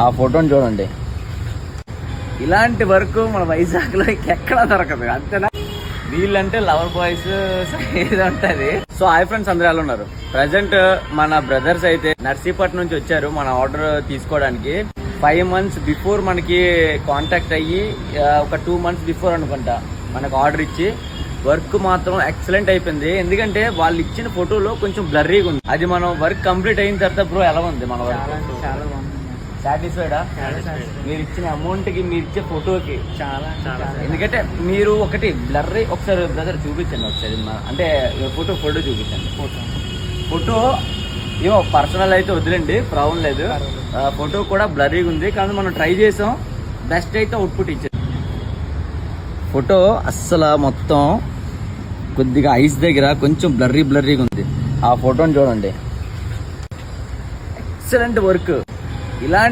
ఆ ఫోటోని చూడండి. ఇలాంటి వర్క్ మన వైజాగ్ లో ఎక్కడా దొరకదు. అంతేనా? వీళ్ళంటే లవర్ బాయ్స్ ఏది ఉంటది. సో హాయ్ ఫ్రెండ్స్, అందరూ ఎలా ఉన్నారు? ప్రజెంట్ మన బ్రదర్స్ అయితే నర్సీపట్నం నుంచి వచ్చారు మన ఆర్డర్ తీసుకోవడానికి. 5 months బిఫోర్ మనకి కాంటాక్ట్ అయ్యి ఒక 2 months బిఫోర్ అనుకుంటా మనకు ఆర్డర్ ఇచ్చి వర్క్ మాత్రం ఎక్సలెంట్ అయిపోయింది. ఎందుకంటే వాళ్ళు ఇచ్చిన ఫోటోలో కొంచెం బ్లర్రీగా ఉంది. అది మనం వర్క్ కంప్లీట్ అయిన తర్వాత బ్రో ఎలా ఉంది మన వర్క్? సాటిస్ఫైడా? మీరు ఇచ్చిన అమౌంట్ కి, మీరు ఇచ్చే ఫోటోకి చాలా. ఎందుకంటే మీరు ఒకటి బ్లర్రీ ఒకసారి బ్రదర్ చూపించండి ఒకసారి, అంటే ఫోటో చూపించండి. ఫోటో ఏమో పర్సనల్ అయితే వదిలేండి, ప్రాబ్లం లేదు. ఫోటో కూడా బ్లర్రీగా ఉంది, కానీ మనం ట్రై చేసాం. బెస్ట్ అయితే అవుట్పుట్ ఇచ్చారు. ఫోటో అస్సలు మొత్తం కొద్దిగా ఐస్ దగ్గర కొంచెం బ్లర్రీగా ఉంది. ఆ ఫోటోని చూడండి. Excellent work. ఇలాంటి